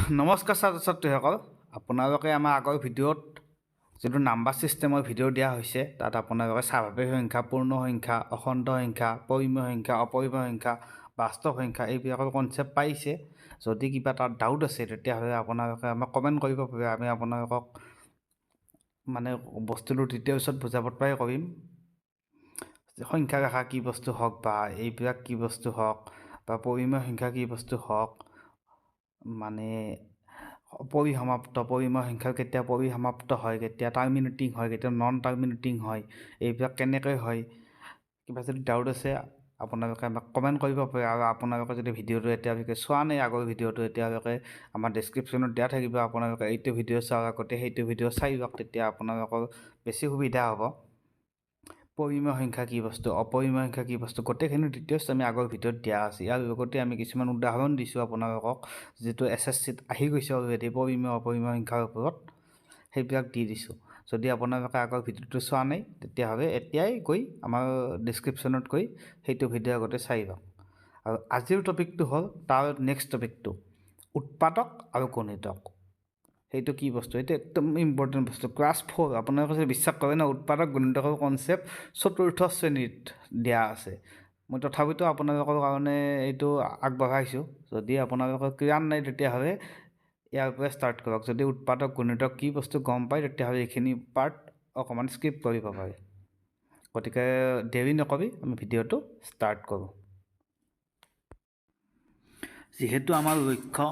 নমস্কাৰ ছাত্ৰ ছাত্ৰীসকল, আপোনালোকে আমাৰ আগৰ ভিডিঅ'ত যিটো নাম্বাৰ ছিষ্টেমৰ ভিডিঅ' দিয়া হৈছে তাত আপোনালোকে স্বাভাৱিক সংখ্যা, পূৰ্ণ সংখ্যা, অখণ্ড সংখ্যা, পৰিমেয় সংখ্যা, অপৰিমেয় সংখ্যা, বাস্তৱ সংখ্যা এইবিলাকৰ কনচেপ্ট পাইছে। যদি কিবা তাত ডাউট আছে তেতিয়াহ'লে আপোনালোকে আমাক কমেণ্ট কৰিব পাৰে। আমি আপোনালোকক মানে বস্তুটো ডিটেইলছত বুজাব ট্ৰাই কৰিম। সংখ্যা ৰেখা কি বস্তু হওক বা এইবিলাক কি বস্তু হওক বা পৰিমেয় সংখ্যা কি বস্তু হওক, মানে পৰিসমাপ্ত পৰিমেয় সংখ্যা কেতিয়া পৰিসমাপ্ত হয়, কেতিয়া টাৰ্মিনেটিং হয়, কেতিয়া নন টাৰ্মিনেটিং হয়, এইবিলাক কেনেকৈ হয়। কিবা যদি ডাউট আছে আপোনালোকে আমাক কমেণ্ট কৰিব পাৰে। আৰু আপোনালোকে যদি ভিডিঅ'টো এতিয়ালৈকে চোৱা নাই আগৰ ভিডিঅ'টো, এতিয়ালৈকে আমাৰ ডেছক্ৰিপশ্যনত দিয়া থাকিব। আপোনালোকে এইটো ভিডিঅ' চোৱাৰ আগতে সেইটো ভিডিঅ' চাই লওক, তেতিয়া আপোনালোকৰ বেছি সুবিধা হ'ব। পৰিমেয় সংখ্যা কি বস্তু, অপৰিমেয় সংখ্যা কি বস্তু, গোটেইখিনি ডিটেইলছ আমি আগৰ ভিডিঅ'ত দিয়া আছে। ইয়াৰ লগতে আমি কিছুমান উদাহৰণ দিছোঁ আপোনালোকক, যিটো SSCত আহি গৈছে অলৰেডি পৰিমেয় অপৰিমেয় সংখ্যাৰ ওপৰত, সেইবিলাক দি দিছোঁ। যদি আপোনালোকে আগৰ ভিডিঅ'টো চোৱা নাই তেতিয়াহ'লে এতিয়াই গৈ আমাৰ ডেছক্ৰিপশ্যনত গৈ সেইটো ভিডিঅ' আগতে চাই লওক। আৰু আজিৰ টপিকটো হ'ল তাৰ নেক্সট টপিকটো উৎপাদক আৰু গণিতক। সেইটো কি বস্তু, এইটো একদম ইম্পৰ্টেণ্ট বস্তু। ক্লাছ 4 আপোনালোকে যদি বিশ্বাস কৰে ন, উৎপাদক গণিতকৰ কনচেপ্ট চতুৰ্থ শ্ৰেণীত দিয়া আছে। মই তথাপিতো আপোনালোকৰ কাৰণে এইটো আগবঢ়াইছোঁ। যদি আপোনালোকৰ ক্লিয়াৰ নাই তেতিয়াহ'লে ইয়াৰ পৰা ষ্টাৰ্ট কৰক। যদি উৎপাদক গণিতক কি বস্তু গম পায় তেতিয়াহ'লে এইখিনি পাৰ্ট অকণমান স্কিপ কৰিব পাৰে। গতিকে দেৰি নকৰি আমি ভিডিঅ'টো ষ্টাৰ্ট কৰোঁ। যিহেতু আমাৰ লক্ষ্য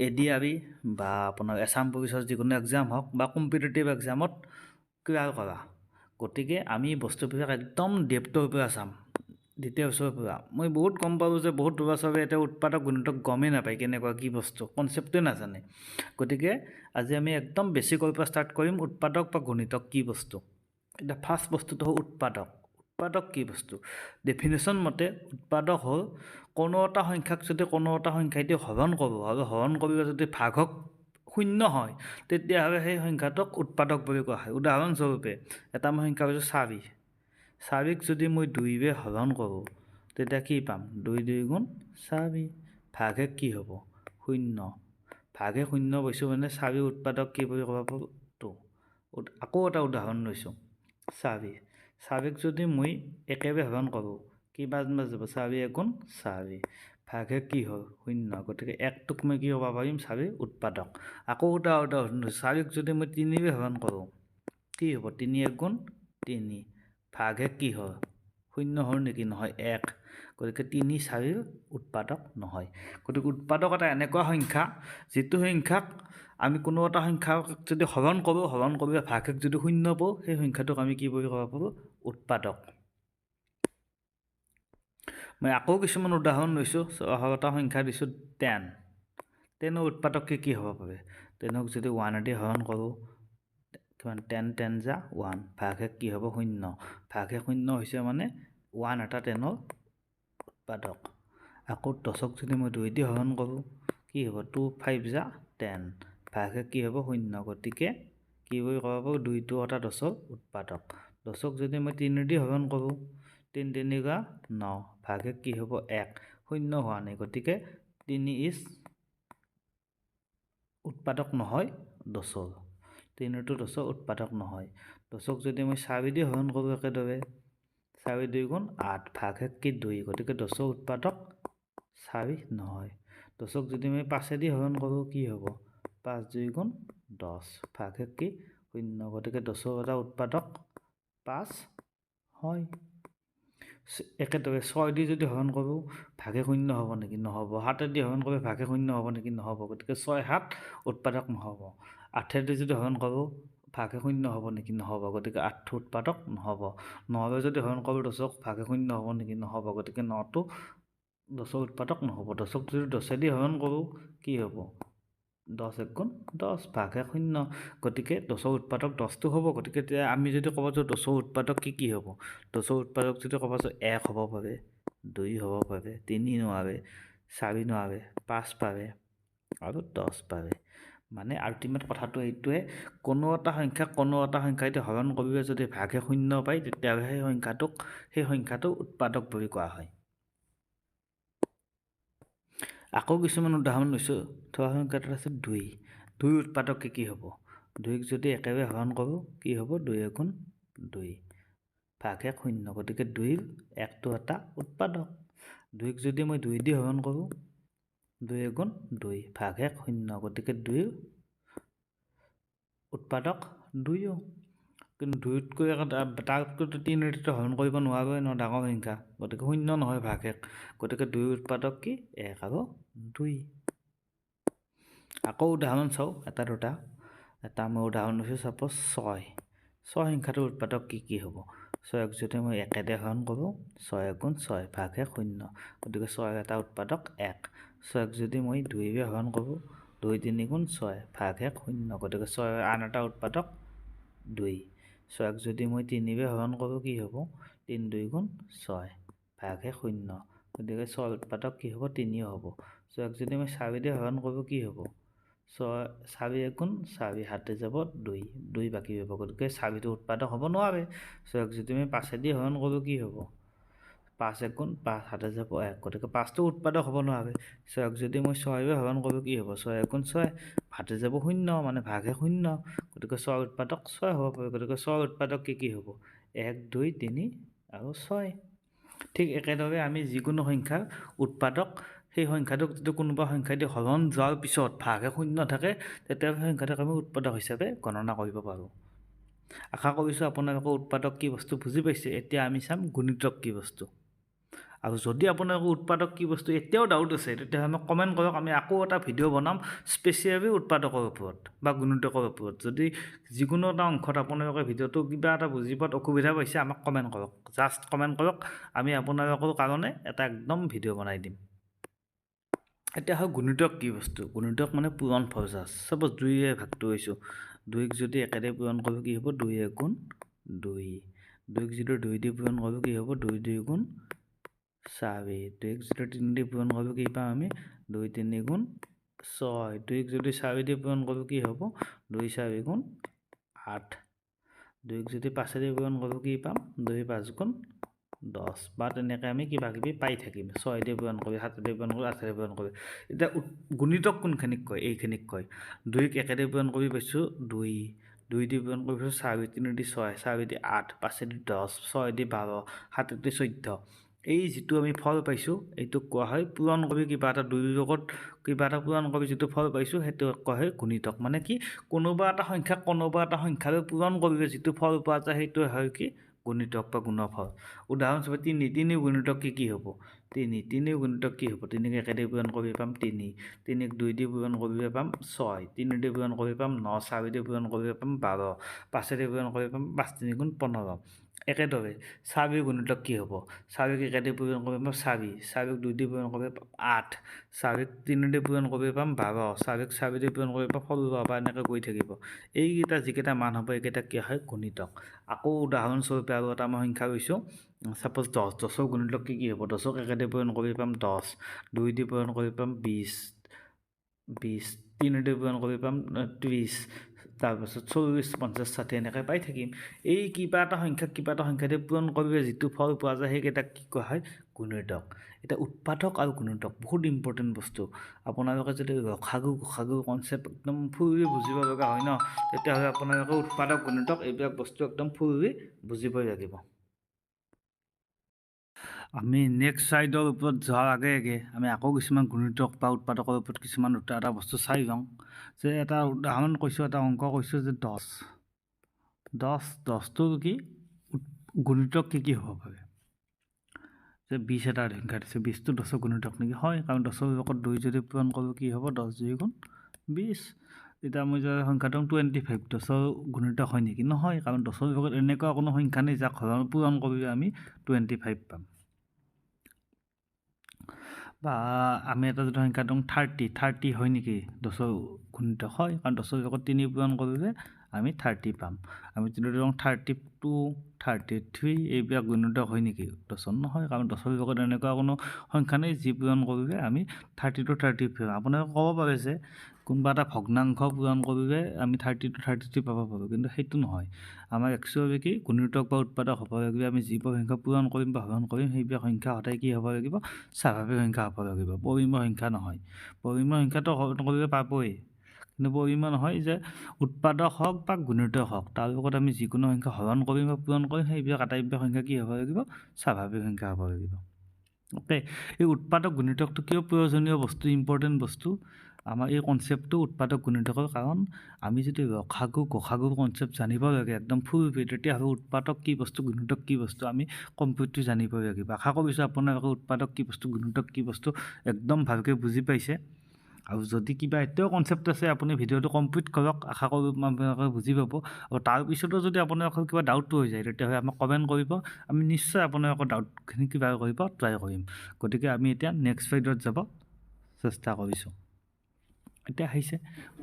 ADRE বা আপোনাৰ এছাম পুলিচৰ যিকোনো এক্সাম হওক বা কম্পিটিটিভ এক্সামত ক্লিয়াৰ কৰা, গতিকে আমি বস্তুবিলাক একদম ডেপ্থৰ পৰা চাম, ডিটেইলছৰ পৰা। মই বহুত গম পালোঁ যে বহুত ল'ৰা ছোৱালীয়ে এতিয়া উৎপাদক গণিতক গমেই নাপায় কেনেকুৱা কি বস্তু, কনচেপ্টেই নাজানে। গতিকে আজি আমি একদম বেছিকৰ পৰা ষ্টাৰ্ট কৰিম, উৎপাদক বা গণিতক কি বস্তু। এতিয়া ফাৰ্ষ্ট বস্তুটো হ'ল উৎপাদক। উৎপাদক কি বস্তু? ডেফিনেশ্যন মতে উৎপাদক হ'ল কোনো এটা সংখ্যাক যদি কোনো এটা সংখ্যাইদি হৰণ কৰোঁ আৰু হৰণ কৰিলে যদি ভাগক শূন্য হয় তেতিয়াহ'লে সেই সংখ্যাটোক উৎপাদক বুলি কোৱা হয়। উদাহৰণস্বৰূপে এটা মই সংখ্যা কৈছোঁ 4। 4ক যদি মই 2ৰে হৰণ কৰোঁ তেতিয়া কি পাম? 2 2 গুণ 4। ভাগে কি হ'ব? 0। ভাগে 0 পাইছোঁ মানে 4 উৎপাদক কি বুলি ক'ব পাৰোঁ? 2। আকৌ এটা উদাহৰণ লৈছোঁ। 4ক যদি মই 1ৰে হৰণ কৰোঁ কি বাজ যাব? 4 গুণ 4। ভাগে কি হ'ল? 0। গতিকে 1টোক মই কি ক'ব পাৰিম? 4 উৎপাদক। আকৌ এটা উদাহৰণ লৈছোঁ। 4ক যদি মই 3ৰে হৰণ কৰোঁ কি হ'ব? 3 গুণ 3। ভাগে কি হ'ল? 0 হ'ল নেকি? নহয়, 1। গতিকে 3 4ৰ উৎপাদক নহয়। গতিকে উৎপাদক এটা এনেকুৱা সংখ্যা যিটো সংখ্যাক আমি কোনো এটা সংখ্যাক যদি হৰণ কৰোঁ, হৰণ কৰিলে ভাগক যদি 0 পাওঁ, সেই সংখ্যাটোক আমি কি বুলি ক'ব পাৰোঁ? উৎপাদক। মই আকৌ কিছুমান উদাহৰণ লৈছোঁ। এটা সংখ্যা দিছোঁ 10। 10ৰ উৎপাদক কি হ'ব পাৰে? 10ক যদি 1ৰে হৰণ কৰোঁ কিমান? 10 10 যা 1। ভাগে কি হ'ব? 0। ভাগে 0 হৈছে মানে 1 এটা 10ৰ উৎপাদক। আকৌ 10ক যদি মই 2 হৰণ কৰোঁ কি হ'ব? 2 5 যা 10। ভাগে কি হ'ব? 0। গতিকে কি বুলি ক'ব পাৰোঁ? 2টো এটা 10ৰ উৎপাদক। 10ক যদি মই 3 হৰণ কৰোঁ 3 3 গা 9। ভাগে কি হ'ব? 1। 0 হোৱা নাই, গতিকে 3 উৎপাদক নহয় 10ৰ। 3টো 10ৰ উৎপাদক নহয়। 10ক যদি মই 4 হৰণ কৰোঁ একেদৰে 4 2 গুণ 8। ভাগে কি? 2। গতিকে 10ৰ উৎপাদক 4 নহয়। 10ক যদি মই 5 হৰণ কৰোঁ কি হ'ব? 5 2 গুণ 10। ভাগে কি? 0। গতিকে 10ৰ এটা উৎপাদক 5 হয়। একেদৰে 6 যদি হৰণ কৰোঁ ভাগে 0 হ'ব নেকি? নহ'ব। 7 হৰণ কৰি ভাগে 0 হ'ব নেকি? নহ'ব। গতিকে 6 7 উৎপাদক নহ'ব। 8 যদি হৰণ কৰোঁ ভাগে 0 হ'ব নেকি? নহ'ব। গতিকে 8টো উৎপাদক নহ'ব। 9 যদি হৰণ কৰোঁ 10ক ভাগে 0 হ'ব নেকি? নহ'ব। গতিকে 9টো 10ৰ উৎপাদক নহ'ব। 10ক যদি 10 হৰণ কৰোঁ কি হ'ব? 10 1 গুণ 10। ভাগে 0। গতিকে 10ৰ উৎপাদক 10টো হ'ব। গতিকে এতিয়া আমি যদি ক'ব যাওঁ 10ৰ উৎপাদক কি হ'ব? 10ৰ উৎপাদক যদি ক'ব যাওঁ 1 হ'ব পাৰে, 2 হ'ব পাৰে, 3 নোৱাৰে, 4 নোৱাৰে, 5 পাৰে আৰু 10 পাৰে। মানে আল্টিমেট কথাটো এইটোৱে, কোনো এটা সংখ্যাক কোনো এটা সংখ্যাইদি হৰণ কৰিলে যদি ভাগে 0 পায় তেতিয়াহ'লে সেই সংখ্যাটোক উৎপাদক বুলি কোৱা হয়। আকৌ কিছুমান উদাহৰণ লৈছোঁ। থকা সংখ্যাটোত আছে 2 2 উৎপাদক কি হ'ব 2ক যদি একেবাৰে হৰণ কৰোঁ কি হ'ব 2 গুণ 2 ভাগ 1 0 গতিকে 2ৰ 1টো এটা উৎপাদক 2ক যদি মই 2 দি হৰণ কৰোঁ 2 গুণ 2 ভাগ 1 0 গতিকে 2ৰ উৎপাদক 2 কিন্তু 2তকৈ তাতকৈ 3 হৰণ কৰিব নোৱাৰোঁ ন ডাঙৰ সংখ্যা গতিকে 0 নহয় ভাগ 1 গতিকে 2ৰ উৎপাদক কি 1 আৰু 2 আকৌ উদাহৰণ চাওঁ এটা মই উদাহৰণ লৈছোঁ ছাপ'জ 6 সংখ্যাটোৰ উৎপাদক কি হ'ব 6ক যদি মই 1 দি হৰণ কৰোঁ 6 গুণ 6 ভাগ 1 0 গতিকে 6ৰ এটা উৎপাদক 1 6ক যদি মই 2 দি হৰণ কৰোঁ 2 3 গুণ 6 ভাগ 1 0 গতিকে 6ৰ আন এটা উৎপাদক 2 6ক যদি মই 3 দি হৰণ কৰোঁ কি হ'ব 3 2 গুণ 6 ভাগ 1 0 গতিকে 6ৰ উৎপাদক কি হ'ব 3 হ'ব 6ক যদি মই 4 দি হৰণ কৰোঁ কি হ'ব 4 গুণ 4 হাতে যাব 2 বাকী হ'ব গতিকে 4টো উৎপাদক হ'ব নোৱাৰে 6ক যদি মই 5 দি হৰণ কৰোঁ কি হ'ব 5 গুণ 5 হাতে যাব 1 গতিকে 5টো উৎপাদক হ'ব নোৱাৰে 6ক যদি মই 6 দি হৰণ কৰোঁ কি হ'ব 6 গুণ 6 হাতে যাব 0 মানে ভাগ 1 0 গতিকে 6ৰ উৎপাদক 6 হ'ব পাৰে গতিকে 6ৰ উৎপাদক কি হ'ব 1 2 3 আৰু 6 ঠিক একেদৰে আমি যিকোনো সংখ্যাৰ উৎপাদক সেই সংখ্যাটোক যদি কোনোবা সংখ্যা দি হৰণ যোৱাৰ পিছত ভাগ 1 0 থাকে তেতিয়া সেই সংখ্যাটোক আমি উৎপাদক হিচাপে গণনা কৰিব পাৰোঁ আশা কৰিছোঁ আপোনালোকে উৎপাদক কি বস্তু বুজি পাইছে এতিয়া আমি চাম গুণিতক কি বস্তু আৰু যদি আপোনালোকৰ উৎপাদক কি বস্তু এতিয়াও ডাউট আছে তেতিয়াহ'লে আমাক কমেণ্ট কৰক আমি আকৌ এটা ভিডিঅ' বনাম স্পেচিয়েলি উৎপাদকৰ ওপৰত বা গুণিতকৰ ওপৰত যদি যিকোনো এটা অংশত আপোনালোকে ভিডিঅ'টো কিবা এটা বুজি পোৱাত অসুবিধা পাইছে আমাক কমেণ্ট কৰক জাষ্ট কমেণ্ট কৰক আমি আপোনালোকৰ কাৰণে এটা একদম ভিডিঅ' বনাই দিম এতিয়া হয় গুণিতক কি বস্তু গুণিতক মানে পূৰণ ফল জাজ চাপ'জ 2ৰে ভাগটো হৈছোঁ 2ক যদি 1 দি পূৰণ কৰোঁ কি হ'ব 2 গুণ 2 2ক যদি 2 দি পূৰণ কৰোঁ কি হ'ব 2 2 গুণ 4 2ক যদি 3 দি পূৰণ কৰোঁ কি পাম আমি 2 3 গুণ 6 2ক যদি 4 দি পূৰণ কৰোঁ কি হ'ব 2 4 গুণ 8 2ক যদি 5 দি পূৰণ কৰোঁ কি পাম 2 5 গুণ 10 বা তেনেকৈ আমি কিবা কিবি পাই থাকিম 6 দি পূৰণ কৰি 7 দি পূৰণ কৰি 8 দি পূৰণ কৰি এতিয়া গুণিতক কোনখিনিক কয় এইখিনিক কয় 2ক 1 দি পূৰণ কৰি পাইছোঁ 2 দি পূৰণ কৰি পাইছোঁ 4 3 দি 6 4 দি 8 5 দি 10 6 দি 12 7 দি 14 এই যিটো আমি ফল পাইছোঁ এইটোক কোৱা হয় পূৰণ কৰি কিবা এটা 2ৰ লগত কিবা এটা পূৰণ কৰি যিটো ফল পাইছোঁ সেইটো কোৱা হয় গুণিতক মানে কি কোনোবা এটা সংখ্যাৰে পূৰণ কৰিলে যিটো ফল পোৱা যায় সেইটো হয় কি গুণিতক বা গুণফল উদাহৰণস্বৰূপে 3 গুণিতক কি হ'ব 3 গুণিতক কি হ'ব 3ক 1 দি পূৰণ কৰি পাম 3 3ক 2 দি পূৰণ কৰি পাম 6 3 দি পূৰণ কৰি পাম 9 4 দি পূৰণ কৰি পাম 12 5 দি পূৰণ কৰি পাম 5 3 গুণ 15 একেদৰে 4 গুণিতক কি হ'ব 4ক 1 দি পূৰণ কৰি পাম 4ক 2 দি পূৰণ কৰি পাম 8 4ক 3 দি পূৰণ কৰি পাম 12 4ক 4 দি পূৰণ কৰি পাম 16 বা এনেকৈ গৈ থাকিব এইকেইটা যিকেইটা মান হ'ব এইকেইটা কি হয় গুণিতক আকৌ উদাহৰণস্বৰূপে আৰু এটা মই সংখ্যা লৈছোঁ ছাপ'জ 10ৰ গুণিতক কি হ'ব 10ক 1 দি পূৰণ কৰি পাম 10 2 দি পূৰণ কৰি পাম 20 3 দি পূৰণ কৰি পাম 30 তাৰপিছত 40 50 60 এনেকৈ পাই থাকিম এই কিবা এটা সংখ্যা দি পূৰণ কৰিলে যিটো ফল পোৱা যায় সেইকেইটাক কি কোৱা হয় গুণিতক এতিয়া উৎপাদক আৰু গুণিতক বহুত ইম্পৰ্টেণ্ট বস্তু আপোনালোকে যদি গসাগু কনচেপ্ট একদম ফুৰি বুজিব লগা হয় ন তেতিয়াহ'লে আপোনালোকে উৎপাদক গুণিতক এইবিলাক বস্তু একদম ফুৰি বুজিবই লাগিব আমি নেক্সট ছাইডৰ ওপৰত যোৱাৰ আগে আমি আকৌ কিছুমান গুণিতক বা উৎপাদকৰ ওপৰত কিছুমান এটা বস্তু চাই যাওঁ যে এটা উদাহৰণ কৈছোঁ এটা অংক কৈছোঁ যে 10টোৰ কি গুণিতক কি হ'ব পাৰে যে 20 এটা সংখ্যা দিছে 20টো 10ৰ গুণিতক নেকি হয় কাৰণ 10ৰ লগত 2 যদি পূৰণ কৰোঁ কি হ'ব 10 2 গুণ 20 এতিয়া মই যে সংখ্যাটো 25 10ৰ গুণিতক হয় নেকি নহয় কাৰণ 10ৰ লগত এনেকুৱা কোনো সংখ্যা নেই যাক পূৰণ কৰিলে আমি 25 পাম বা আমি এটা যদি সংখ্যা দিওঁ 30 হয় নেকি 10ৰ গুণিতক হয় কাৰণ 10ৰ লগত 3 পূৰণ কৰিলে আমি 30 পাম আমি যদি ধৰক 32 33 এইবিলাক গুণিতক হয় নেকি দশন নহয় কাৰণ দশৰ বিভাগত এনেকুৱা কোনো সংখ্যা নাই যি পূৰণ কৰিলে আমি 30 to 33 আপোনালোকে ক'ব পাৰে যে কোনোবা এটা ভগ্নাংশ পূৰণ কৰিলে আমি 30 to 33 পাব পাৰোঁ কিন্তু সেইটো নহয় আমাৰ একচুৱেলি কি গুণিতক বা উৎপাদক হ'ব লাগিব আমি যিবোৰ সংখ্যা পূৰণ কৰিম বা হৰণ কৰিম সেইবিলাক সংখ্যা সদায় কি হ'ব লাগিব স্বাভাৱিক সংখ্যা হ'ব লাগিব পৰিমেয় সংখ্যা নহয় পৰিমেয় সংখ্যাটো হৰণ কৰিলে পাবই কিন্তু পৰিমেয় নহয় যে উৎপাদক হওক বা গুণিতক হওক তাৰ লগত আমি যিকোনো সংখ্যা হৰণ কৰিম বা পূৰণ কৰিম সেইবিলাক আটাইবিলাক সংখ্যা কি হ'ব লাগিব স্বাভাৱিক সংখ্যা হ'ব লাগিব ওকে এই উৎপাদক গুণিতকটো কিয় প্ৰয়োজনীয় বস্তু ইম্পৰ্টেণ্ট বস্তু আমাৰ এই কনচেপ্টটো উৎপাদক গুণিতকৰ কাৰণ আমি যদি লসাগু গসাগুৰ কনচেপ্ট জানিব লাগে একদম ফুল তেতিয়াহ'লে উৎপাদক কি বস্তু গুণিতক কি বস্তু আমি কমপ্লিটলি জানিব লাগিব আশা কৰিছোঁ আপোনালোকে উৎপাদক কি বস্তু গুণিতক কি বস্তু একদম ভালকৈ বুজি পাইছে আৰু যদি কিবা এতিয়াও কনচেপ্ট আছে আপুনি ভিডিঅ'টো কমপ্লিট কৰক আশা কৰোঁ আপোনালোকে বুজি পাব আৰু তাৰপিছতো যদি আপোনালোকৰ কিবা ডাউটটো হৈ যায় তেতিয়াহ'লে আমাক কমেণ্ট কৰিব আমি নিশ্চয় আপোনালোকৰ ডাউটখিনি কিবা কৰিব ট্ৰাই কৰিম গতিকে আমি এতিয়া নেক্সট স্লাইডত যাব চেষ্টা কৰিছোঁ এতিয়া আহিছে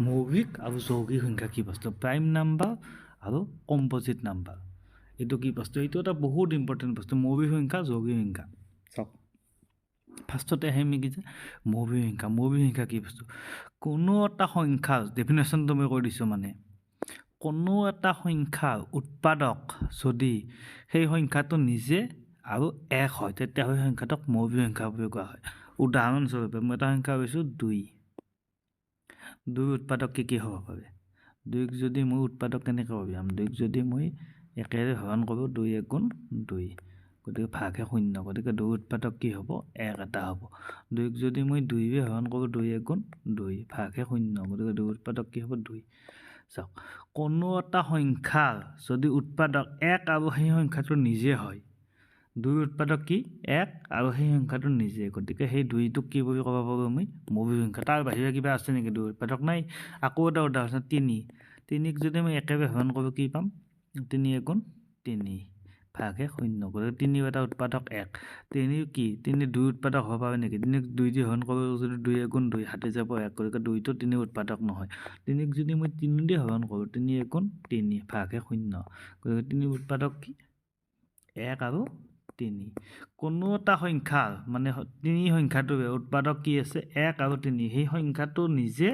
মৌলিক আৰু যৌগিক সংখ্যা কি বস্তু প্ৰাইম নাম্বাৰ আৰু কম্পজিট নাম্বাৰ এইটো কি বস্তু এইটো এটা বহুত ইম্পৰ্টেণ্ট বস্তু মৌলিক সংখ্যা যৌগিক সংখ্যা চাওক ফাৰ্ষ্টতে আহিম নেকি যে মৌলিক সংখ্যা কি বস্তু কোনো এটা সংখ্যাৰ ডেফিনেশ্যনটো মই কৈ দিছোঁ মানে কোনো এটা সংখ্যাৰ উৎপাদক যদি সেই সংখ্যাটো নিজে আৰু এক হয় তেতিয়াহ'লে সেই সংখ্যাটোক মৌলিক সংখ্যা বুলি কোৱা হয় উদাহৰণস্বৰূপে মই এটা সংখ্যা কৈছোঁ 2 উৎপাদক কি হ'ব পাৰে 2ক যদি মই উৎপাদক কেনেকৈ উলিয়াম 2ক যদি মই একেৰে হৰণ কৰোঁ 2 × 1 = 2 গতিকে ভাগে 0 গতিকে 2 উৎপাদক কি হ'ব 1 এটা হ'ব 2ক যদি মই 2ৰে হৰণ কৰোঁ 2 × 1 = 2 ভাগে 0 গতিকে 2 উৎপাদক কি হ'ব 2 চাওক কোনো এটা সংখ্যাৰ যদি উৎপাদক 1 আৰু সেই সংখ্যাটো নিজে হয় 2 উৎপাদক কি 1 আৰু সেই সংখ্যাটো নিজে গতিকে সেই 2টোক কি বুলি ক'ব পাৰোঁ আমি মৌলিক সংখ্যা তাৰ বাহিৰে কিবা আছে নেকি 2 উৎপাদক নাই আকৌ এটা উদাহৰণ 3ক যদি মই একেবাৰে হৰণ কৰোঁ কি পাম 3 × 1 = 3 ভাগে 0 গতিকে 3 এটা উৎপাদক 1 3 কি 3 2 উৎপাদক হ'ব পাৰে নেকি 3ক 2 দি হৰণ কৰোঁ যদি 2 × 1 = 2 হাতে যাব 1 গতিকে 2টো 3 উৎপাদক নহয় 3ক যদি মই 3 দি হৰণ কৰোঁ 3 × 1 = 3 ভাগে 0 গতিকে 3 উৎপাদক কি 1 আৰু 3 কোনো এটা সংখ্যাৰ মানে 3 সংখ্যাটোৰ উৎপাদক কি আছে 1 আৰু 3 সেই সংখ্যাটো নিজে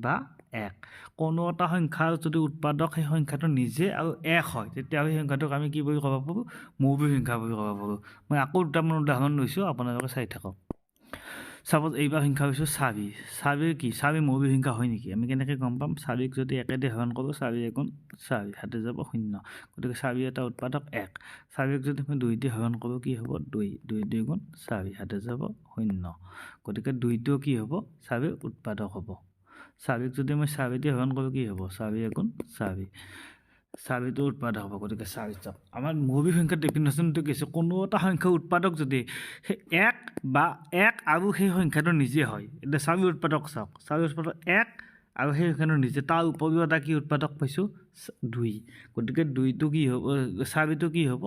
বা 1 কোনো এটা সংখ্যাৰ যদি উৎপাদক সেই সংখ্যাটো নিজে আৰু 1 হয় তেতিয়াহ'লে সেই সংখ্যাটোক আমি কি বুলি ক'ব পাৰোঁ মৌলিক সংখ্যা বুলি ক'ব পাৰোঁ মই আকৌ দুটামান উদাহৰণ লৈছোঁ আপোনালোকে চাই থাকক চাপ'জ এইবাৰ সংখ্যা হৈছোঁ 4 কি 4 মৌলিক সংখ্যা হয় নেকি আমি কেনেকৈ গম পাম 4ক যদি 1 দি হৰণ কৰোঁ 4 × 1 = 4 হাতে যাব 0 গতিকে 4 এটা উৎপাদক 1 4ক যদি মই 2 দি হৰণ কৰোঁ কি হ'ব 2 2 × 2 = 4 হাতে যাব 0 গতিকে 2টো কি হ'ব 4 উৎপাদক হ'ব 4ক যদি মই 4 দি হৰণ কৰোঁ কি হ'ব 4 × 1 = 4 4টো উৎপাদক হ'ব গতিকে 4 চাওক আমাৰ মৌলিক সংখ্যাৰ ডেফিনেশ্যনটো কি আছে কোনো এটা সংখ্যাৰ উৎপাদক যদি সেই 1 বা 1 আৰু সেই সংখ্যাটো নিজে হয় এতিয়া 4 উৎপাদক চাওক 4 উৎপাদক 1 আৰু সেই সংখ্যাটো নিজে তাৰ উপৰিও এটা কি উৎপাদক পাইছোঁ 2 গতিকে 2টো কি হ'ব 4টো কি হ'ব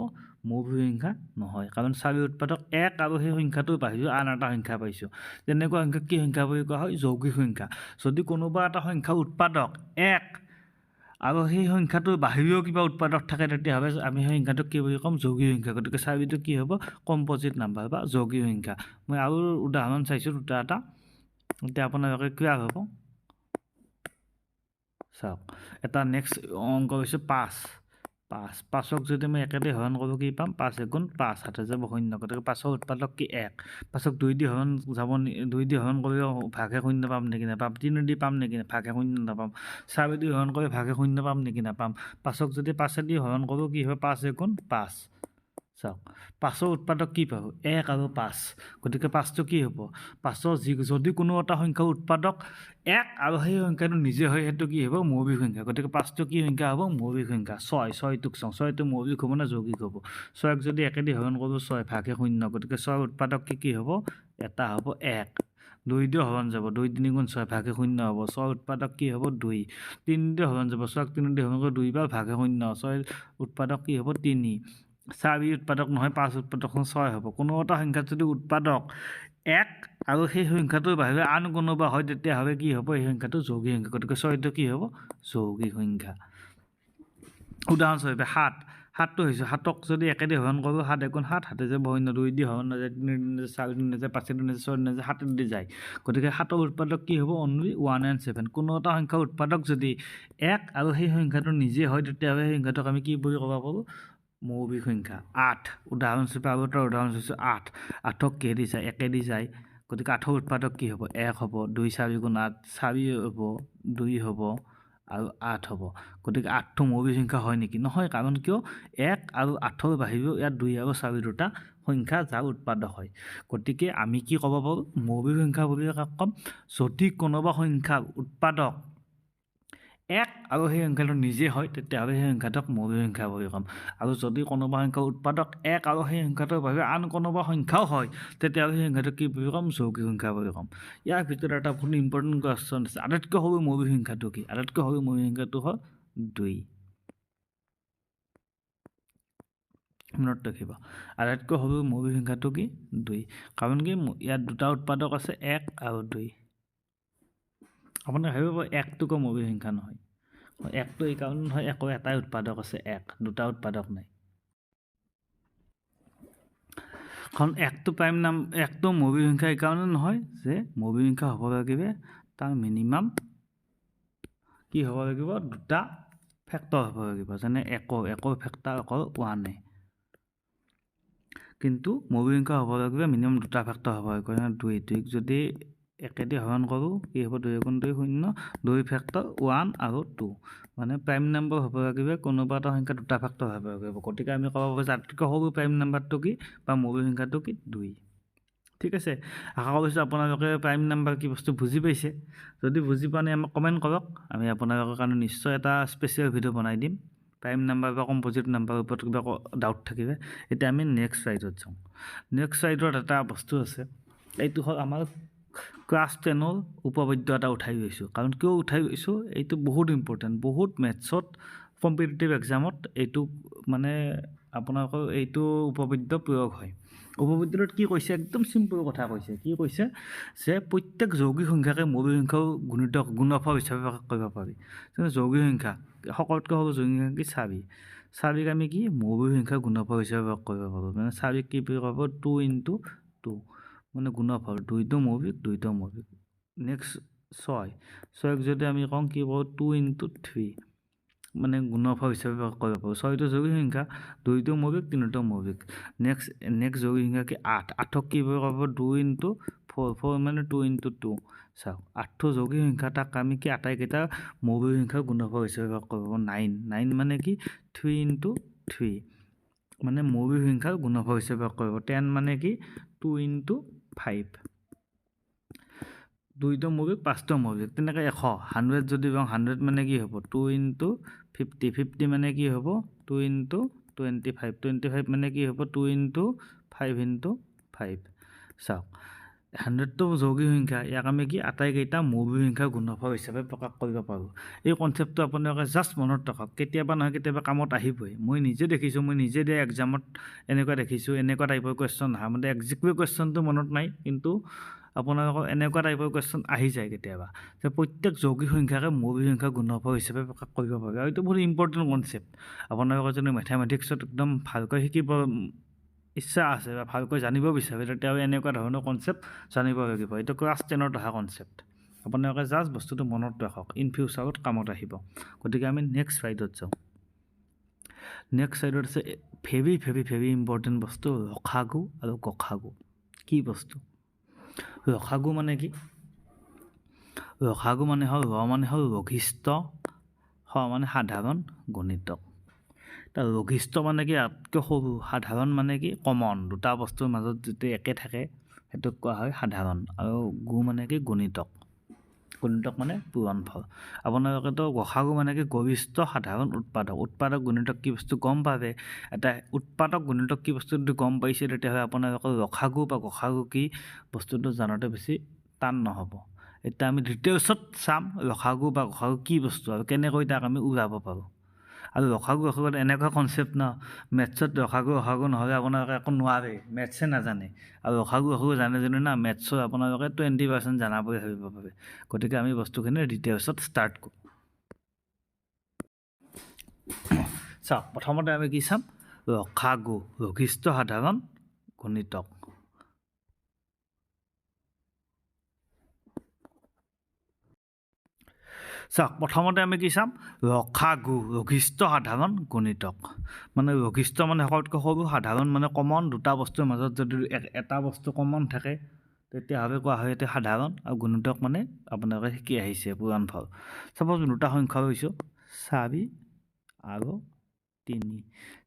মৌলিক সংখ্যা নহয় কাৰণ 4 উৎপাদক 1 আৰু সেই সংখ্যাটো বাহিৰেও আন এটা সংখ্যা পাইছোঁ তেনেকুৱা সংখ্যা কি সংখ্যা বুলি কোৱা হয় যৌগিক সংখ্যা যদি কোনোবা এটা সংখ্যা উৎপাদক 1 আৰু সেই সংখ্যাটোৰ বাহিৰেও কিবা উৎপাদক থাকে তেতিয়াহ'লে আমি সেই সংখ্যাটোক কি বুলি ক'ম যৌগিক সংখ্যা গতিকে 4টো কি হ'ব কম্পজিট নাম্বাৰ বা যৌগিক সংখ্যা মই আৰু উদাহৰণ চাইছোঁ দুটা এটা এতিয়া আপোনালোকে ক্লিয়াৰ হ'ব চাওক এটা নেক্সট অংক হৈছে 5ক যদি মই 1 দি হৰণ কৰোঁ কি পাম 5 × 1 = 5 হাতে যাব 0 গতিকে 5ৰ উৎপাদক কি 1 5ক 2 দি হৰণ যাব 2 দি হৰণ কৰিলে ভাগে 0 পাম নেকি নাপাম 3 দি পাম নেকি ভাগে 0 নাপাম 4 দি হৰণ কৰি ভাগে 0 পাম নেকি নাপাম 5ক যদি 5 দি হৰণ কৰোঁ কি হয় 5 × 1 = 5 চাওক 5ৰ উৎপাদক কি পাব 1 আৰু 5 গতিকে 5টো কি হ'ব 5ৰ যদি কোনো এটা সংখ্যাৰ উৎপাদক 1 আৰু সেই সংখ্যাটো নিজে হয় সেইটো কি হ'ব মৌলিক সংখ্যা গতিকে 5টো কি সংখ্যা হ'ব মৌলিক সংখ্যা 6টোক চাওঁ 6টো মৌলিক হ'ব নে যৌগিক হ'ব 6ক যদি 1 দি হৰণ কৰোঁ 6 ভাগে 0 গতিকে 6ৰ উৎপাদক কি হ'ব এটা হ'ব 1 2 দি হৰণ যাব 2 × 3 = 6 ভাগে 0 হ'ব 6ৰ উৎপাদক কি হ'ব 2 3 দি হৰণ যাব 6ক 3 দি হৰণ কৰি 2 বাৰ ভাগে 0 6ৰ উৎপাদক কি হ'ব 3 4 উৎপাদক নহয় 5 উৎপাদক 6 হ'ব কোনো এটা সংখ্যাত যদি উৎপাদক 1 আৰু সেই সংখ্যাটোৰ বাহিৰে আন কোনোবা হয় তেতিয়াহ'লে কি হ'ব এই সংখ্যাটো যৌগিক সংখ্যা গতিকে 6টো কি হ'ব যৌগিক সংখ্যা উদাহৰণস্বৰূপে 7 7টো হৈছে 7ক যদি একেদি হৰণ কৰোঁ 7 × 7 7 যে 2 2 দি হৰণ নাযায় 3 4 নাযায় 5 নাযায় 6 নাযায় 7 দি যায় গতিকে 7ৰ উৎপাদক কি হ'ব অনলি 1 and 7 কোনো এটা সংখ্যাৰ উৎপাদক যদি 1 আৰু সেই সংখ্যাটো নিজে হয় তেতিয়াহ'লে সেই সংখ্যাটোক আমি কি বুলি ক'ব পাৰোঁ মৌলিক সংখ্যা 8 উদাহৰণস্বৰূপে আৰু এটা উদাহৰণ হৈছে 8 8ক কিহেদি যায় 1 দি যায় গতিকে 8ৰ উৎপাদক কি হ'ব 1 হ'ব 2 4 × 8 4 হ'ব 2 হ'ব আৰু 8 হ'ব গতিকে 8টো মৌলিক সংখ্যা হয় নেকি নহয় কাৰণ কিয় 1 আৰু 8ৰ বাহিৰেও ইয়াত 2 আৰু 4 দুটা সংখ্যা যাৰ উৎপাদক হয় গতিকে আমি কি ক'ব পাৰোঁ মৌলিক সংখ্যা বুলি ক'ম যদি কোনোবা সংখ্যাৰ উৎপাদক 1 আৰু সেই সংখ্যাটো নিজে হয় তেতিয়াহ'লে সেই সংখ্যাটোক মৌলিক সংখ্যা বুলি ক'ম আৰু যদি কোনোবা সংখ্যাৰ উৎপাদক 1 আৰু সেই সংখ্যাটোৰ বাহিৰে আন কোনোবা সংখ্যাও হয় তেতিয়াহ'লে সেই সংখ্যাটোক কি বুলি ক'ম যৌগিক সংখ্যা বুলি ক'ম ইয়াৰ ভিতৰত এটা বহুত ইম্পৰ্টেণ্ট কুৱেশ্যন আছে আটাইতকৈ সৰু মৌলিক সংখ্যাটো কি আটাইতকৈ সৰু মৌলিক সংখ্যাটো হ'ল 2 মনত ৰাখিব আটাইতকৈ সৰু মৌলিক সংখ্যাটো কি 2 কাৰণ কি ইয়াত দুটা উৎপাদক আছে 1 আৰু 2 আপুনি ভাবিব 1টোকো মৌলিক সংখ্যা নহয় 1টো এই কাৰণে নহয় 1ৰ এটাই উৎপাদক আছে 1 দুটা উৎপাদক নাই কাৰণ 1টো মৌলিক সংখ্যা এই কাৰণে নহয় যে মৌলিক সংখ্যা হ'ব লাগিব তাৰ মিনিমাম কি হ'ব লাগিব দুটা ফেক্টৰ হ'ব লাগিব যেনে 1ৰ ফেক্টৰ অকল 1 কিন্তু মৌলিক সংখ্যা হ'ব লাগিব মিনিমাম দুটা ফেক্টৰ হ'ব লাগিব যেনে 2ক যদি 1 দি হৰণ কৰোঁ কি হ'ব 2 × 2 0 2 ফেক্টৰ 1 আৰু 2 মানে প্ৰাইম নম্বৰ হ'ব লাগিব কোনোবা এটা সংখ্যা দুটা ফেক্টৰ হ'ব লাগিব গতিকে আমি ক'ব পাৰোঁ যে আটাইতকৈ সৰু প্ৰাইম নাম্বাৰটো কি বা মৌলিক সংখ্যাটো কি 2 ঠিক আছে আশা কৰিছোঁ আপোনালোকে প্ৰাইম নাম্বাৰ কি বস্তু বুজি পাইছে যদি বুজি পোৱা নাই আমাক কমেণ্ট কৰক আমি আপোনালোকৰ কাৰণে নিশ্চয় এটা স্পেচিয়েল ভিডিঅ' বনাই দিম প্ৰাইম নাম্বাৰ বা কম্পজিট নাম্বাৰৰ ওপৰত কিবা ডাউট থাকিলে এতিয়া আমি নেক্সট স্লাইডত যাওঁ নেক্সট স্লাইডত এটা বস্তু আছে এইটো হ'ল আমাৰ ক্লাছ 10ৰ উপপাদ্য এটা উঠাই গৈছোঁ কাৰণ কিয় উঠাই গৈছোঁ এইটো বহুত ইম্পৰ্টেণ্ট বহুত মেথছত কম্পিটিটিভ এক্সামত এইটো মানে আপোনালোকৰ এইটো উপপাদ্য প্ৰয়োগ হয় উপপাদ্যত কি কৈছে একদম চিম্পল কথা কৈছে কি কৈছে যে প্ৰত্যেক যৌগিক সংখ্যাকে মৌলিক সংখ্যাও গুণফল হিচাপে প্ৰকাশ কৰিব পাৰি যেনে যৌগিক সংখ্যা সকলোতকৈ সৰু যৌগিক সংখ্যা কি 4ক আমি কি মৌলিক সংখ্যা গুণফল হিচাপে প্ৰকাশ কৰিব পাৰোঁ মানে 4ক কি বুলি ক'ব 2 × 2 মানে গুণফল 2টো মৌলিক 2টো মৌলিক নেক্সট 6ক যদি আমি কওঁ কি পাৰোঁ 2 × 3 মানে গুণফল হিচাপে প্ৰকাশ কৰিব পাৰোঁ 6টো যৌগিক সংখ্যা 2টো মৌলিক 3টো মৌলিক নেক্সট যৌগিক সংখ্যা কি 8ক কি বুলি ক'ব 2 × 4 4 মানে 2 × 2 চাওক 8টো যৌগিক সংখ্যা তাক আমি কি আটাইকেইটা মৌলিক সংখ্যাৰ গুণফল হিচাপে প্ৰকাশ কৰিব 9 মানে কি 3 × 3 মানে মৌলিক সংখ্যাৰ গুণফল হিচাপে প্ৰকাশ কৰিব 10 মানে কি 2 × 5 2টো মৌলিক 5টো মৌলিক তেনেকৈ 100 যদি কওঁ 100 মানে কি হ'ব 2 × 50 50 মানে কি হ'ব 2 × 25 25 মানে কি হ'ব 2 × 5 × 5 চাওক 100টো যৌগিক সংখ্যা ইয়াক আমি কি আটাইকেইটা মৌলিক সংখ্যাৰ গুণফল হিচাপে প্ৰকাশ কৰিব পাৰোঁ এই কনচেপ্টটো আপোনালোকে জাষ্ট মনত ৰাখক কেতিয়াবা নহয় কেতিয়াবা কামত আহিবই মই নিজে দেখিছোঁ মই নিজে দিয়া এক্সামত এনেকুৱা দেখিছোঁ এনেকুৱা টাইপৰ কুৱেশ্যন আহা মানে একজেক্টলি কুৱেশ্যনটো মনত নাই কিন্তু আপোনালোকৰ এনেকুৱা টাইপৰ কুৱেশ্যন আহি যায় কেতিয়াবা যে প্ৰত্যেক যৌগিক সংখ্যাকে মৌলিক সংখ্যাৰ গুণফল হিচাপে প্ৰকাশ কৰিব পাৰি আৰু এইটো বহুত ইম্পৰ্টেণ্ট কনচেপ্ট আপোনালোকৰ যদি মেথামেটিক্সত একদম ভালকৈ শিকিব ইচ্ছা আছে বা ভালকৈ জানিব বিচাৰে তেতিয়াও এনেকুৱা ধৰণৰ কনচেপ্ট জানিব লাগিব এইটো ক্লাছ 10ত অহা কনচেপ্ট আপোনালোকে জাষ্ট বস্তুটো মনত ৰাখক ইন ফিউচাৰত কামত আহিব গতিকে আমি নেক্সট স্লাইডত যাওঁ নেক্সট স্লাইডত আছে ভেৰি ইম্পৰ্টেণ্ট বস্তু লসাগু আৰু গসাগু কি বস্তু লসাগু মানে কি লসাগু মানে হ'ল লঘিষ্ঠ স মানে সাধাৰণ গুণিতক তাৰ লঘিষ্ঠ মানে কি আটাইতকৈ সৰু সাধাৰণ মানে কি কমন দুটা বস্তুৰ মাজত যদি একে থাকে সেইটোক কোৱা হয় সাধাৰণ আৰু গু মানে কি গুণিতক মানে পূৰণফল আপোনালোকেতো গসাগু মানে কি গৰিষ্ঠ সাধাৰণ উৎপাদক গুণিতক কি বস্তু গম পাবে এটা উৎপাদক গুণিতক কি বস্তু যদি গম পাইছে তেতিয়াহ'লে আপোনালোকৰ লসাগু বা গসাগু কি বস্তুটো জানোতে বেছি টান নহ'ব এতিয়া আমি ডিটেইলছত চাম লসাগু বা গসাগু কি বস্তু আৰু কেনেকৈ তাক আমি ওলাব পাৰোঁ আৰু লসাগু এনেকুৱা কনচেপ্ট ন মেথছত লসাগু নহ'লে আপোনালোকে একো নোৱাৰে মেথছে নাজানে আৰু লসাগু জানে না মেথছৰ আপোনালোকে 20% জানা বুলি ভাবিব পাৰে গতিকে আমি বস্তুখিনি ডিটেইলছত ষ্টাৰ্ট কৰোঁ চাওক প্ৰথমতে আমি কি চাম লসাগু লঘিষ্ঠ সাধাৰণ গুণিতক চাওক প্ৰথমতে আমি কি চাম লসাগু লঘিষ্ঠ সাধাৰণ গুণিতক মানে লঘিষ্ঠ মানে সকলোতকৈ সৰু সাধাৰণ মানে কমন দুটা বস্তুৰ মাজত যদি এটা বস্তু কমন থাকে তেতিয়াহ'লে কোৱা হয় এতিয়া সাধাৰণ আৰু গুণিতক মানে আপোনালোকে শিকি আহিছে পুৰাণ ফল চাপ'জ দুটা সংখ্যা লৈছোঁ 4 আৰু 3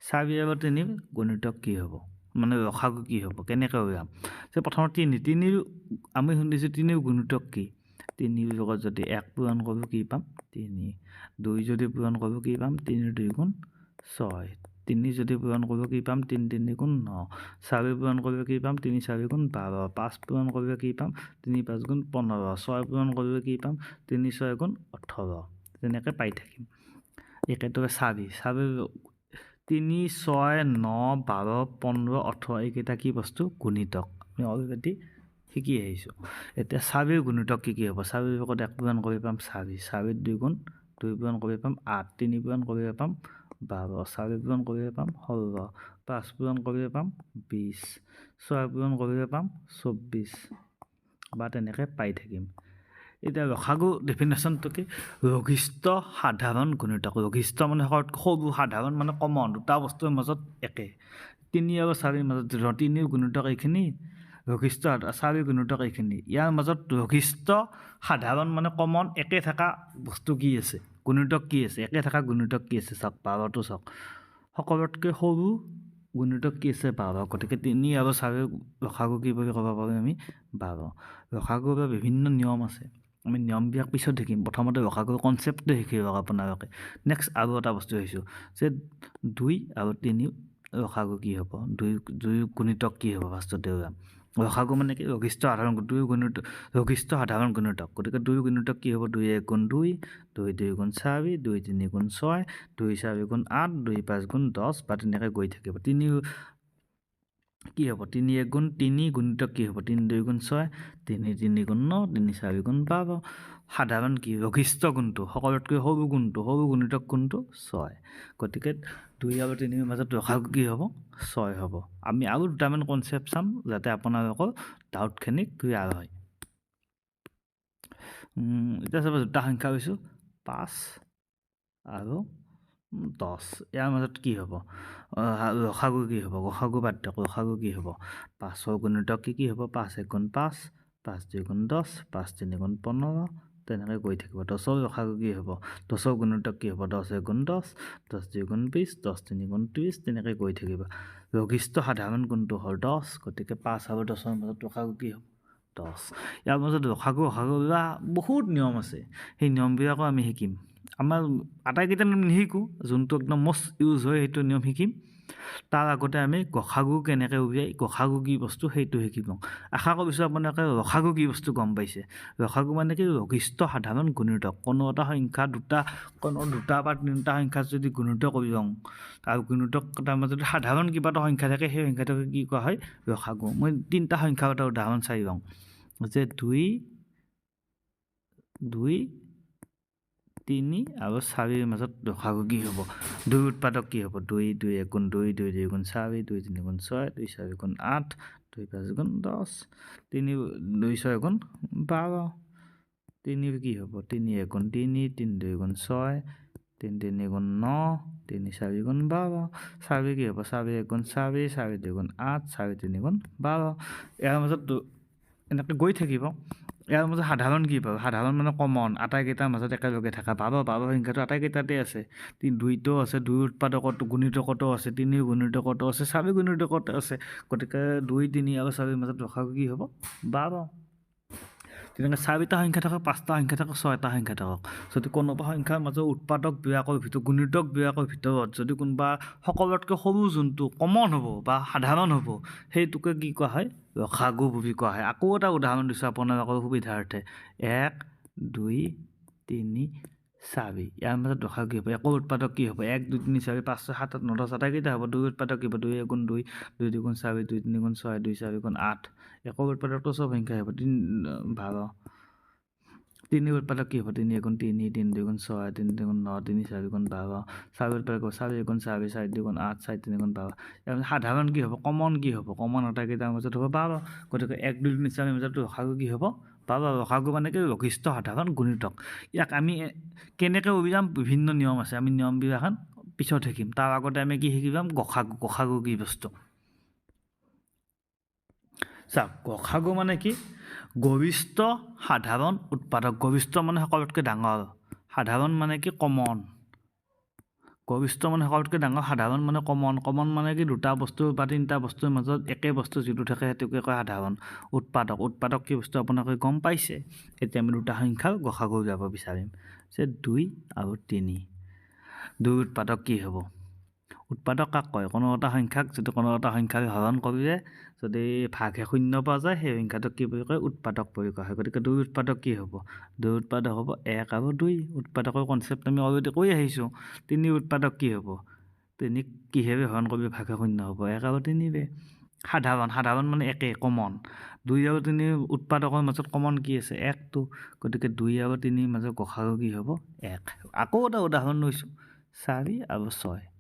4 আৰু 3 গুণিতক কি হ'ব মানে লসাগু কি হ'ব কেনেকৈ উলিয়াম যে প্ৰথমতে 3 আমি শুনিছোঁ 3 গুণিতক কি 3 লগত যদি 1 পূৰণ কৰোঁ কি পাম 3 2 যদি পূৰণ কৰোঁ কি পাম 3 2 গুণ 6 3 যদি পূৰণ কৰোঁ কি পাম 3 3 গুণ 9 4 পূৰণ কৰিলে কি পাম 3 4 গুণ 12 5 পূৰণ কৰিলে কি পাম 3 5 গুণ 15 6 পূৰণ কৰিলে কি পাম 3 6 গুণ 18 তেনেকৈ পাই থাকিম একেদৰে 4 3 6 9 12 15 18 এইকেইটা কি বস্তু গুণিতক আমি অলৰেডি শিকি আহিছোঁ এতিয়া 4 গুণিতক কি কি হ'ব 4 লগত 1 পূৰণ কৰি পাম 4 4 2 গুণ 2 পূৰণ কৰি পাম 8 3 পূৰণ কৰি পাম 12 4 পূৰণ কৰি পাম 16 5 পূৰণ কৰি পাম 20 6 পূৰণ কৰি পাম 24 বা তেনেকৈ পাই থাকিম এতিয়া লসাগু ডেফিনেশ্যনটো কি লঘিষ্ঠ সাধাৰণ গুণিতক লঘিষ্ঠ মানে সৰু সাধাৰণ মানে কমন দুটা বস্তুৰ মাজত একে 3 আৰু 4 মাজত 3 গুণিতক এইখিনি লঘিষ্ঠ 4 গুণিতক এইখিনি ইয়াৰ মাজত লঘিষ্ঠ সাধাৰণ মানে কমন একে থকা বস্তু কি আছে গুণিতক কি আছে একে থকা গুণিতক কি আছে চাওক 12টো চাওক সকলোতকৈ সৰু গুণিতক কি আছে 12 গতিকে 3 আৰু 4 লসাগু কি বুলি ক'ব পাৰোঁ আমি 12 লসাগুৰ বিভিন্ন নিয়ম আছে আমি নিয়মবিলাক পিছত শিকিম প্ৰথমতে লসাগুৰ কনচেপ্টটো শিকি লওক আপোনালোকে নেক্সট আৰু এটা বস্তু আহিছোঁ যে 2 আৰু 3 লসাগু কি হ'ব 2 গুণিতক কি হ'ব ফাৰ্ষ্টতে লসাগু মানে কি লঘিষ্ঠ সাধাৰণ 2 গুণিতক লঘিষ্ঠ সাধাৰণ গুণিতক গতিকে 2 গুণিতক কি হ'ব 2 1 গুণ 2 2 2 গুণ 4 2 3 গুণ 6 2 4 গুণ 8 2 5 গুণ 10 বা তেনেকৈ গৈ থাকিব 3 কি হ'ব 3 1 গুণ 3 গুণিতক কি হ'ব 3 2 গুণ 6 3 3 গুণ 9 3 4 গুণ 12 সাধাৰণ কি লঘিষ্ঠ গুণটো সকলোতকৈ সৰু গুণিতক কোনটো 6 গতিকে 2 আৰু 3 মাজত লসাগু কি হ'ব 6 হ'ব আমি আৰু দুটামান কনচেপ্ট চাম যাতে আপোনালোকৰ ডাউটখিনি ক্লিয়াৰ হয় এতিয়া চাব দুটা সংখ্যা লৈছোঁ 5 আৰু 10 ইয়াৰ মাজত কি হ'ব লসাগু কি হ'ব লসাগু পাৰ্থক্য লসাগু কি হ'ব 5ৰ গুণিতক কি হ'ব 5 1 গুণ 5 5 2 গুণ 10 5 3 গুণ 15 তেনেকৈ গৈ থাকিব 10ৰ লসাগু কি হ'ব 10ৰ গুণিতক কি হ'ব 10 1 গুণ 10 10 2 গুণ 20 10 3 গুণ 30 তেনেকৈ গৈ থাকিব লঘিষ্ঠ সাধাৰণ গুণটো হ'ল 10 গতিকে 5 আৰু 10ৰ মাজত লসাগু কি হ'ব 10 ইয়াৰ মাজত লসাগু বহুত নিয়ম আছে সেই নিয়মবিলাকো আমি শিকিম আমাৰ আটাইকেইটা নিয়ম নিশিকোঁ যোনটো একদম মষ্ট ইউজ হয় সেইটো নিয়ম শিকিম তাৰ আগতে আমি লসাগু কেনেকৈ উলিয়াই লসাগু কি বস্তু সেইটো শিকিম আশা কৰিছোঁ আপোনালোকে লসাগু কি বস্তু গম পাইছে লসাগু মানে কি লঘিষ্ঠ সাধাৰণ গুণিতক কোনো এটা সংখ্যা দুটা বা তিনিটা সংখ্যা যদি গুণিত কৰি লওঁ আৰু গুণিতক তাৰ মাজত সাধাৰণ কিবা এটা সংখ্যা থাকে সেই সংখ্যাটোকে কি কোৱা হয় লসাগু মই তিনিটা সংখ্যা এটা উদাহৰণ চাই লওঁ যে 2 3 আৰু 4ৰ মাজত লসাগু কি হ'ব 2 উৎপাদক কি হ'ব 2 2 1 গুণ 2 2 2 গুণ 4 2 3 গুণ 6 2 4 গুণ 8 2 5 গুণ 10 3 2 6 গুণ 12 3 কি হ'ব 3 1 গুণ 3 3 2 গুণ 6 3 3 গুণ 9 3 4 গুণ 12 4 কি হ'ব 4 1 গুণ 4 4 2 গুণ 8 4 3 গুণ 12 ইয়াৰ মাজত এনেকৈ গৈ থাকিব ইয়াৰ মাজত সাধাৰণ কি পাব সাধাৰণ মানে কমন আটাইকেইটাৰ মাজত একেলগে থকা 12 সংখ্যাটো আটাইকেইটাতে আছে 2টো আছে 2 উৎপাদকতো গুণিতকতো আছে 3 গুণিতকতো আছে 4 গুণিতকতো আছে গতিকে 2 3 আৰু 4ৰ মাজত লসাগু কি হ'ব 12 তেনেকৈ 4টা সংখ্যা থাকক 5টা সংখ্যা থাকক 6টা সংখ্যা থাকক যদি কোনোবা সংখ্যাৰ মাজত উৎপাদক বিলাকৰ ভিতৰত গুণিতক বিলাকৰ ভিতৰত যদি কোনোবা সকলোতকৈ সৰু যোনটো কমন হ'ব বা সাধাৰণ হ'ব সেইটোকে কি কোৱা হয় লসাগু বুলি কোৱা হয় আকৌ এটা উদাহৰণ দিছোঁ আপোনালোকৰ সুবিধাৰ্থে 1 2 3 4 ইয়াৰ মাজত লসাগু কি হ'ব একো উৎপাদক কি হ'ব 1 2 3 4 5 6 7 8 9 10 আটাইকেইটা হ'ব 2 উৎপাদক কি হ'ব 2 1 গুণ 2 2 2 গুণ 4 2 3 গুণ 6 2 4 গুণ 8 একো উৎপাদকটো চব সংখ্যা হ'ব 12 তিনি উৎপাদক কি হ'ব 3 × 3 3 2 × 6 3 2 × 9 3 4 × 12 4 উৎপাদক 4 × 4 4 2 × 8 4 3 × 12 ইয়াৰ সাধাৰণ কি হ'ব কমন কি হ'ব কমন আটাইকেইটাৰ মাজত হ'ব 12 গতিকে 1 2 3 4 মাজত লসাগু কি হ'ব 12 লসাগু মানে কি লঘিষ্ঠ সাধাৰণ গুণিতক ইয়াক আমি কেনেকৈ উলিয়াম বিভিন্ন নিয়ম আছে আমি নিয়মবিলাক পিছত শিকিম তাৰ আগতে আমি কি শিকিম গসাগু কি বস্তু চাওক গসাগু মানে কি গৰিষ্ঠ সাধাৰণ উৎপাদক গৰিষ্ঠ মানে সকলোতকৈ ডাঙৰ সাধাৰণ মানে কি কমন গৰিষ্ঠ মানে সকলোতকৈ ডাঙৰ সাধাৰণ মানে কমন মানে কি দুটা বস্তু বা তিনিটা বস্তুৰ মাজত একে বস্তু যিটো থাকে সেইটোকে কয় সাধাৰণ উৎপাদক কি বস্তু আপোনালোকে গম পাইছে এতিয়া আমি দুটা সংখ্যাৰ গসাগু উলিয়াব বিচাৰিম যে 2 আৰু 3 2 উৎপাদক কি হ'ব উৎপাদক কাক কয় কোনো এটা সংখ্যাক যদি কোনো এটা সংখ্যাৰে হৰণ কৰিলে যদি ভাগে 0 পোৱা যায় সেই সংখ্যাটোক কি বুলি কয় উৎপাদক বুলি কোৱা হয় গতিকে 2 উৎপাদক কি হ'ব 2 উৎপাদক হ'ব 1 আৰু 2 উৎপাদকৰ কনচেপ্ট আমি অলৰেডি কৈ আহিছোঁ 3 উৎপাদক কি হ'ব 3 কিহেৰে হৰণ কৰি ভাগে 0 হ'ব 1 আৰু 3ৰে সাধাৰণ মানে একে কমন 2 আৰু 3 উৎপাদকৰ মাজত কমন কি আছে 1টো গতিকে 2 আৰু 3ৰ মাজত গসাগু কি হ'ব 1 আকৌ এটা উদাহৰণ লৈছোঁ 4 আৰু 6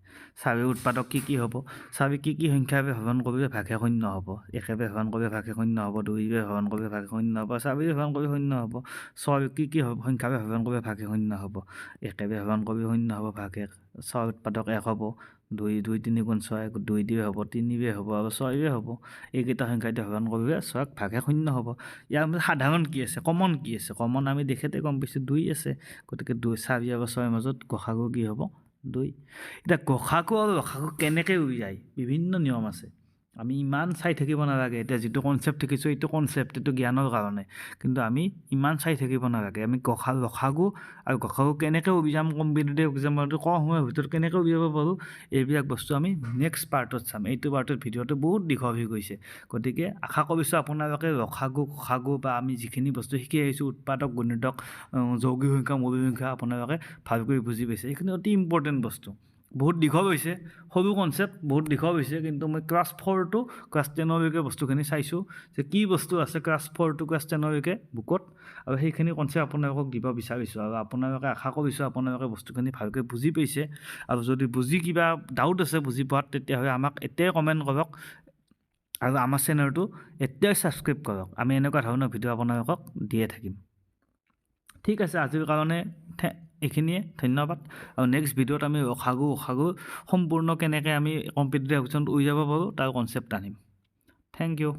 4 উৎপাদক কি হ'ব 4 কি সংখ্যাৰে হৰণ কৰিলে ভাগে 0 হ'ব 1ৰে হৰণ কৰিলে ভাগে 0 হ'ব 2ৰে হৰণ কৰিলে ভাগে 0 হ'ব 4ৰে হৰণ কৰিলে 0 হ'ব 6 কি সংখ্যাৰে হৰণ কৰিলে ভাগে 0 হ'ব 1ৰে হৰণ কৰিলে 0 হ'ব ভাগে 6 উৎপাদক 1 হ'ব 2 2 3 × 6 2 দিয়ে হ'ব 3ৰে হ'ব আৰু 6ৰে হ'ব এইকেইটা সংখ্যাতে হৰণ কৰিলে 6ক ভাগে 0 হ'ব ইয়াৰ মাজত সাধাৰণ কি আছে কমন কি আছে কমন আমি দেখিতে গম পাইছোঁ 2 আছে গতিকে 2 4 আৰু 6ৰ মাজত গসাগু কি হ'ব 2 এতিয়া গসাগু আৰু লসাগু কেনেকৈ উলিয়ায় বিভিন্ন নিয়ম আছে আমি ইমান চাই থাকিব নালাগে এতিয়া যিটো কনচেপ্ট শিকিছোঁ এইটো কনচেপ্ট এইটো জ্ঞানৰ কাৰণে কিন্তু আমি ইমান চাই থাকিব নালাগে আমি লসাগু আৰু গসাগু কেনেকৈ উলিয়াম কম্পিটিটিভ এক্সামতো কম সময়ৰ ভিতৰত কেনেকৈ উলিয়াব পাৰোঁ এইবিলাক বস্তু আমি নেক্সট পাৰ্টত চাম এইটো পাৰ্টত ভিডিঅ'টো বহুত দীঘল হৈ গৈছে গতিকে আশা কৰিছোঁ আপোনালোকে গসাগু বা আমি যিখিনি বস্তু শিকি আহিছোঁ উৎপাদক গুণিতক যৌগিক সংখ্যা মৌলিক সংখ্যা আপোনালোকে ভালকৈ বুজি পাইছে এইখিনি অতি ইম্পৰ্টেণ্ট বস্তু বহুত দীঘল হৈছে সৰু কনচেপ্ট বহুত দীঘল হৈছে কিন্তু মই ক্লাছ 4 to ক্লাছ 10লৈকে বস্তুখিনি চাইছোঁ যে কি বস্তু আছে ক্লাছ 4 to ক্লাছ 10লৈকে বুকত আৰু সেইখিনি কনচেপ্ট আপোনালোকক দিব বিচাৰিছোঁ আৰু আপোনালোকে আশা কৰিছোঁ আপোনালোকে বস্তুখিনি ভালকৈ বুজি পাইছে আৰু যদি বুজি কিবা ডাউট আছে বুজি পোৱাত তেতিয়াহ'লে আমাক এতিয়াই কমেণ্ট কৰক আৰু আমাৰ চেনেলটো এতিয়াই ছাবস্ক্ৰাইব কৰক আমি এনেকুৱা ধৰণৰ ভিডিঅ' আপোনালোকক দিয়ে থাকিম ঠিক আছে আজিৰ কাৰণে এইখিনিয়ে ধন্যবাদ আৰু নেক্সট ভিডিঅ'ত আমি লসাগু সম্পূৰ্ণ কেনেকৈ আমি কম্পিটিটিভ এক্সামত উলিয়াব পাৰোঁ তাৰ কনচেপ্ট আনিম থেংক ইউ